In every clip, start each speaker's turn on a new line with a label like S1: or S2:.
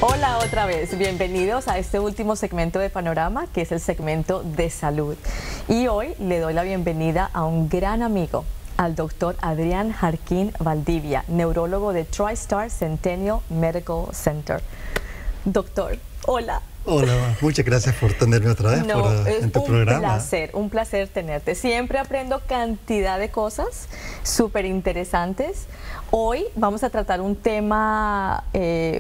S1: Hola otra vez, bienvenidos a este último segmento de Panorama, que es el segmento de salud. Y hoy le doy la bienvenida a un gran amigo, al doctor Adrián Jarquín Valdivia, neurólogo de TriStar Centennial Medical Center. Doctor, hola.
S2: Hola, muchas gracias por tenerme otra vez en tu programa.
S1: Un placer tenerte. Siempre aprendo cantidad de cosas súper interesantes. Hoy vamos a tratar un tema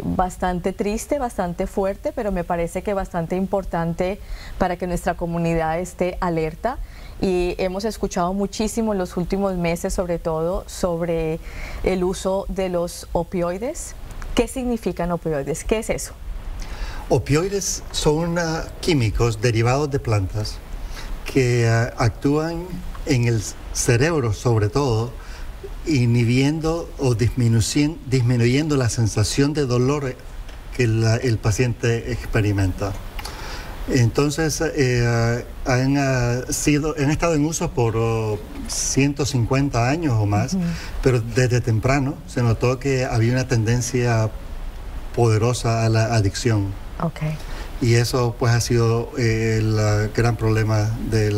S1: bastante triste, bastante fuerte, pero me parece que bastante importante para que nuestra comunidad esté alerta. Y hemos escuchado muchísimo en los últimos meses, sobre todo, sobre el uso de los opioides. ¿Qué significan opioides? ¿Qué es eso?
S2: Opioides son químicos derivados de plantas que actúan en el cerebro, sobre todo, inhibiendo o disminuyendo la sensación de dolor que el paciente experimenta. Entonces, han estado en uso por 150 años o más, pero desde temprano se notó que había una tendencia poderosa a la adicción.
S1: Okay.
S2: Y eso pues ha sido el gran problema del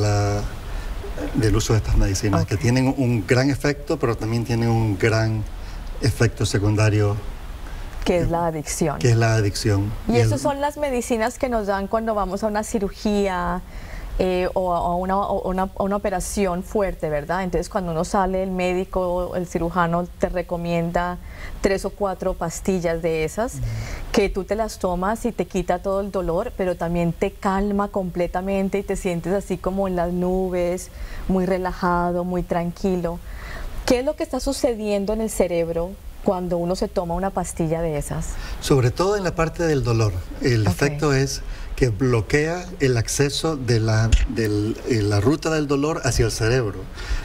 S2: uso de estas medicinas, que tienen un gran efecto, pero también tienen un gran efecto secundario.
S1: Que es la adicción.
S2: Que es la adicción.
S1: Y esas son las medicinas que nos dan cuando vamos a una cirugía o a una operación fuerte, ¿verdad? Entonces cuando uno sale, el médico, el cirujano te recomienda 3 o 4 pastillas de esas, que tú te las tomas y te quita todo el dolor, pero también te calma completamente y te sientes así como en las nubes, muy relajado, muy tranquilo. ¿Qué es lo que está sucediendo en el cerebro cuando uno se toma una pastilla de esas?
S2: Sobre todo en la parte del dolor. El efecto es que bloquea el acceso de la ruta del dolor hacia el cerebro.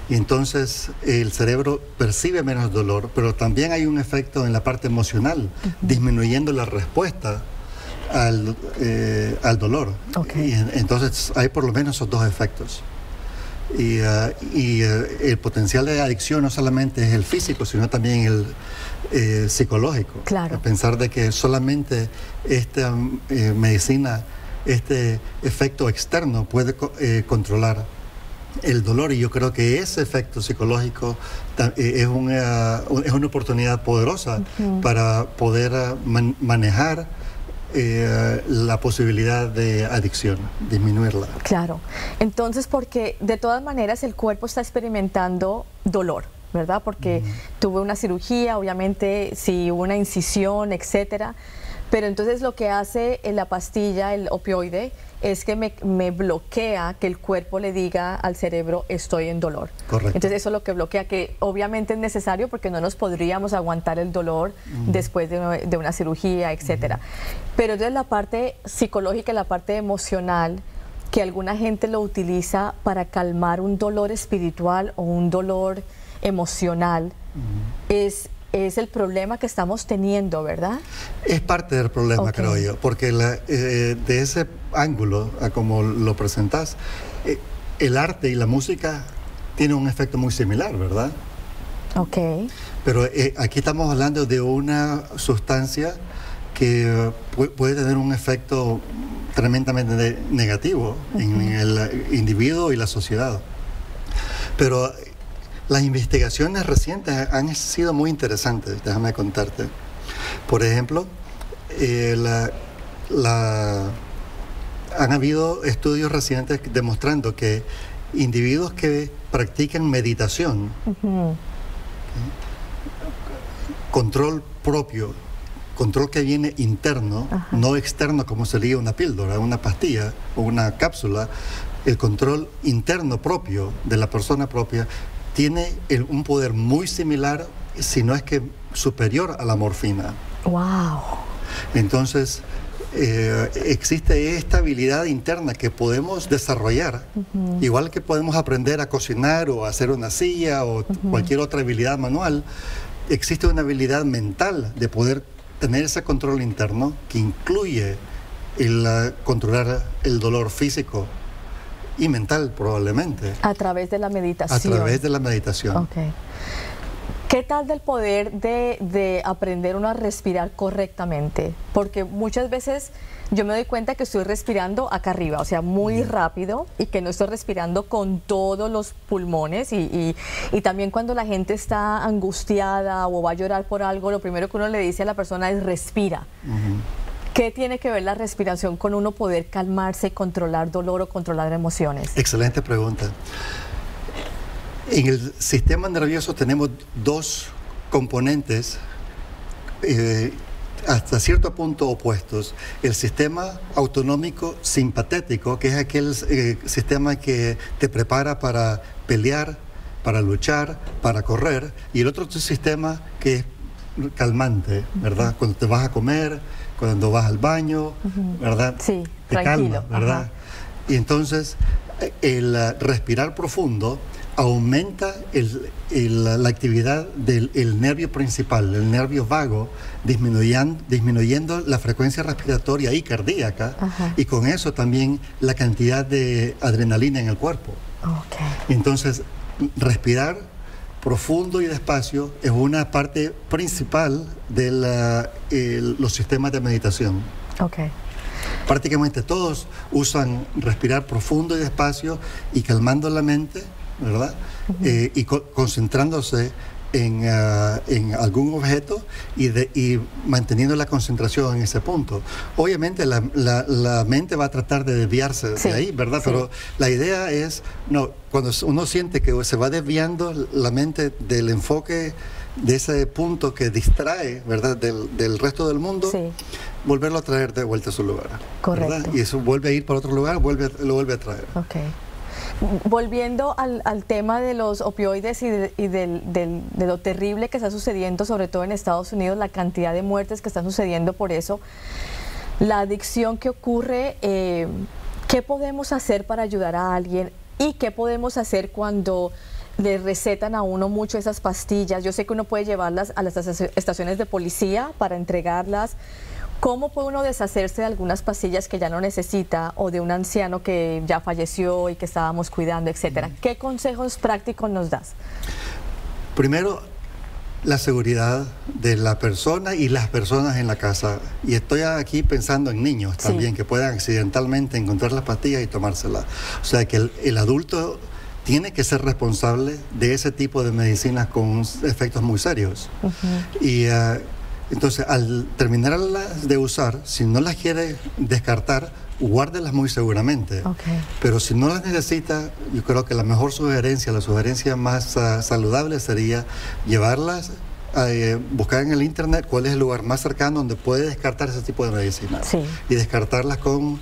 S2: Y entonces el cerebro percibe menos dolor, pero también hay un efecto en la parte emocional, disminuyendo la respuesta al dolor. Y entonces hay por lo menos esos dos efectos. Y el potencial de adicción no solamente es el físico, sino también el psicológico.
S1: Claro.
S2: Pensar de que solamente esta medicina, este efecto externo puede controlar el dolor, y yo creo que ese efecto psicológico es una oportunidad poderosa para poder manejar la posibilidad de adicción, disminuirla.
S1: Claro. Entonces, porque de todas maneras el cuerpo está experimentando dolor, ¿verdad? Porque tuve una cirugía, obviamente, si hubo una incisión, etcétera. Pero entonces lo que hace la pastilla, el opioide, es que me bloquea que el cuerpo le diga al cerebro, estoy en dolor.
S2: Correcto.
S1: Entonces eso es lo que bloquea, que obviamente es necesario porque no nos podríamos aguantar el dolor después de una cirugía, etcétera. Pero entonces la parte psicológica, la parte emocional, que alguna gente lo utiliza para calmar un dolor espiritual o un dolor emocional, es el problema que estamos teniendo, ¿verdad? Es
S2: parte del problema, creo yo, porque de ese ángulo, como lo presentás, el arte y la música tienen un efecto muy similar, ¿verdad? Pero aquí estamos hablando de una sustancia que puede tener un efecto tremendamente negativo en el individuo y la sociedad. Pero las investigaciones recientes han sido muy interesantes, déjame contarte. Por ejemplo, han habido estudios recientes demostrando que individuos que practican meditación, control propio, control que viene interno, no externo como sería una píldora, una pastilla o una cápsula, el control interno propio de la persona propia tiene un poder muy similar, si no es que superior a la morfina.
S1: ¡Wow!
S2: Entonces, existe esta habilidad interna que podemos desarrollar, igual que podemos aprender a cocinar o a hacer una silla o cualquier otra habilidad manual. Existe una habilidad mental de poder tener ese control interno que incluye el controlar el dolor físico y mental, probablemente.
S1: A través de la meditación.
S2: A través de la meditación.
S1: ¿Qué tal del poder de aprender uno a respirar correctamente? Porque muchas veces yo me doy cuenta que estoy respirando acá arriba, o sea, muy rápido, y que no estoy respirando con todos los pulmones, y también cuando la gente está angustiada o va a llorar por algo, lo primero que uno le dice a la persona es respira. ¿Qué tiene que ver la respiración con uno poder calmarse, controlar dolor o controlar emociones?
S2: Excelente pregunta. En el sistema nervioso tenemos dos componentes hasta cierto punto opuestos. El sistema autonómico simpatético, que es aquel sistema que te prepara para pelear, para luchar, para correr, y el otro sistema que es calmante, ¿verdad? Cuando te vas a comer, cuando vas al baño, ¿verdad?
S1: Sí,
S2: te
S1: tranquilo,
S2: calma, ¿verdad? Y entonces el respirar profundo aumenta la actividad del nervio principal, el nervio vago, disminuyendo la frecuencia respiratoria y cardíaca, y con eso también la cantidad de adrenalina en el cuerpo. Entonces, respirar profundo y despacio es una parte principal de los sistemas de meditación. Prácticamente todos usan respirar profundo y despacio y calmando la mente, ¿verdad? Y concentrándose en algún objeto y manteniendo la concentración en ese punto. Obviamente la mente va a tratar de desviarse de ahí, ¿verdad? Sí. Pero la idea es, no, cuando uno siente que se va desviando la mente del enfoque de ese punto que distrae, ¿verdad?, del resto del mundo, volverlo a traer de vuelta a su lugar.
S1: Correcto.
S2: ¿Verdad? Y eso vuelve a ir para otro lugar, lo vuelve a traer.
S1: Volviendo al tema de los opioides y de lo terrible que está sucediendo, sobre todo en Estados Unidos, la cantidad de muertes que están sucediendo por eso, la adicción que ocurre, ¿qué podemos hacer para ayudar a alguien? ¿Y qué podemos hacer cuando le recetan a uno mucho esas pastillas? Yo sé que uno puede llevarlas a las estaciones de policía para entregarlas. ¿Cómo puede uno deshacerse de algunas pastillas que ya no necesita, o de un anciano que ya falleció y que estábamos cuidando, etcétera? ¿Qué consejos prácticos nos das?
S2: Primero, la seguridad de la persona y las personas en la casa. Y estoy aquí pensando en niños también, que puedan accidentalmente encontrar las pastillas y tomárselas. O sea, que el adulto tiene que ser responsable de ese tipo de medicinas con efectos muy serios. Y entonces, al terminarlas de usar, si no las quiere descartar, guárdelas muy seguramente. Pero si no las necesita, yo creo que la mejor sugerencia, la sugerencia más saludable sería llevarlas a buscar en el internet cuál es el lugar más cercano donde puede descartar ese tipo de medicinas. Y descartarlas con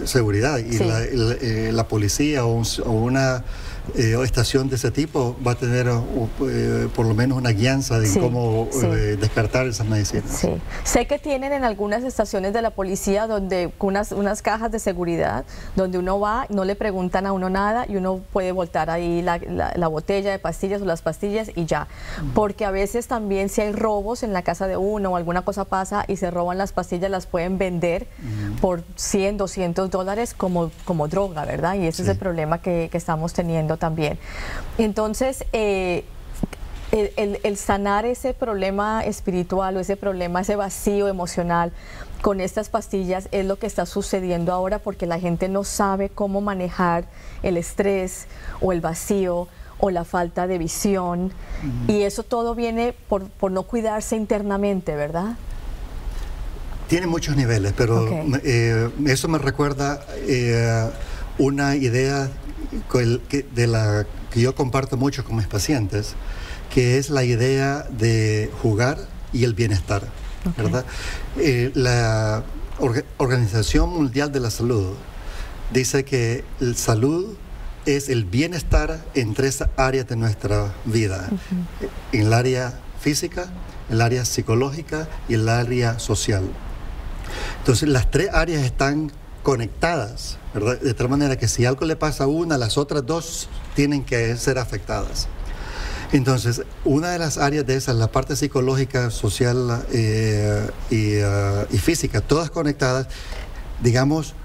S2: seguridad. Y la policía o una estación de ese tipo va a tener por lo menos una guianza de cómo descartar esas medicinas.
S1: Sé que tienen en algunas estaciones de la policía donde unas cajas de seguridad donde uno va, no le preguntan a uno nada y uno puede voltar ahí la botella de pastillas o las pastillas y ya. Porque a veces también, si hay robos en la casa de uno o alguna cosa pasa y se roban las pastillas, las pueden vender por $100, $200 como droga, ¿verdad? Y ese es el problema que estamos teniendo también. Entonces, el sanar ese problema espiritual o ese problema, ese vacío emocional con estas pastillas es lo que está sucediendo ahora, porque la gente no sabe cómo manejar el estrés o el vacío o la falta de visión, y eso todo viene por no cuidarse internamente, ¿verdad?
S2: Tiene muchos niveles, pero eso me recuerda una idea que yo comparto mucho con mis pacientes, que es la idea de jugar y el bienestar, ¿verdad? La Organización Mundial de la Salud dice que la salud es el bienestar en 3 áreas de nuestra vida, en el área física, el área psicológica y el área social. Entonces, las 3 áreas están conectadas, ¿verdad? De tal manera que si algo le pasa a una, las otras 2 tienen que ser afectadas. Entonces, una de las áreas de esas, la parte psicológica, social y física, todas conectadas, digamos,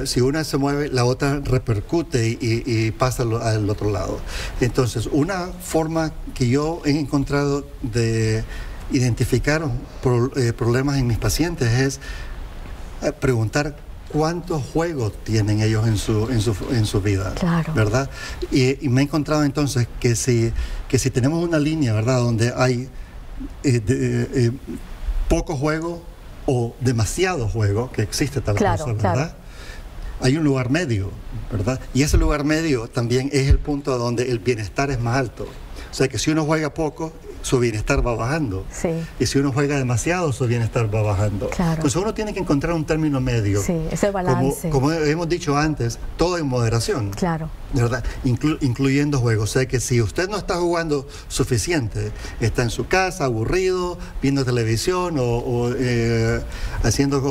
S2: si una se mueve, la otra repercute y pasa al otro lado. Entonces, una forma que yo he encontrado de identificar problemas en mis pacientes es preguntar cuántos juegos tienen ellos en su vida,
S1: claro,
S2: ¿verdad? Y me he encontrado entonces que si tenemos una línea, ¿verdad?, donde hay poco juego o demasiado juego, que existe tal
S1: claro,
S2: cosa, ¿verdad?
S1: Claro.
S2: Hay un lugar medio, ¿verdad? Y ese lugar medio también es el punto donde el bienestar es más alto. O sea que si uno juega poco, su bienestar va bajando.
S1: Sí.
S2: Y si uno juega demasiado, su bienestar va bajando.
S1: Claro.
S2: Entonces uno tiene que encontrar un término medio.
S1: Sí, ese balance.
S2: Como hemos dicho antes, todo en moderación.
S1: Claro.
S2: ¿Verdad? Incluyendo juegos. O sea que si usted no está jugando suficiente, está en su casa, aburrido, viendo televisión o haciendo...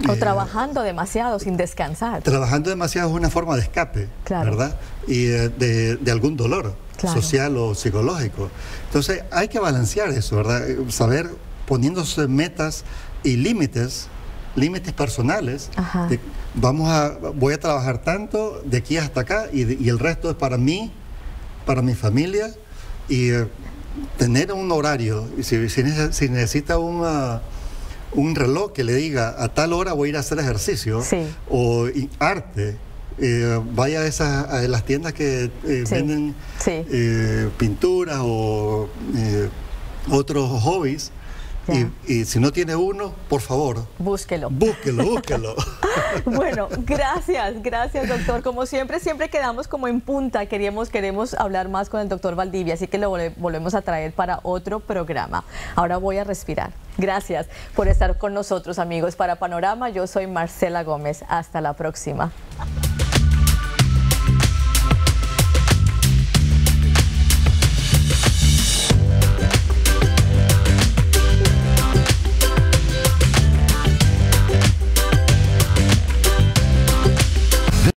S1: o trabajando demasiado sin descansar.
S2: Trabajando demasiado es una forma de escape,
S1: claro,
S2: ¿verdad? Y de algún dolor, claro, social o psicológico. Entonces hay que balancear eso, ¿verdad? Saber, poniéndose metas y límites personales. Voy a trabajar tanto de aquí hasta acá y el resto es para mí, para mi familia, y tener un horario. Si necesita un reloj que le diga a tal hora voy a ir a hacer ejercicio,
S1: sí,
S2: o arte, vaya a las tiendas que venden pinturas o otros hobbies. Y si no tiene uno, por favor,
S1: búsquelo.
S2: Búsquelo.
S1: Bueno, gracias doctor. Como siempre quedamos como en punta. Queremos hablar más con el doctor Valdivia, así que lo volvemos a traer para otro programa. Ahora voy a respirar. Gracias por estar con nosotros, amigos. Para Panorama, yo soy Marcela Gómez. Hasta la próxima.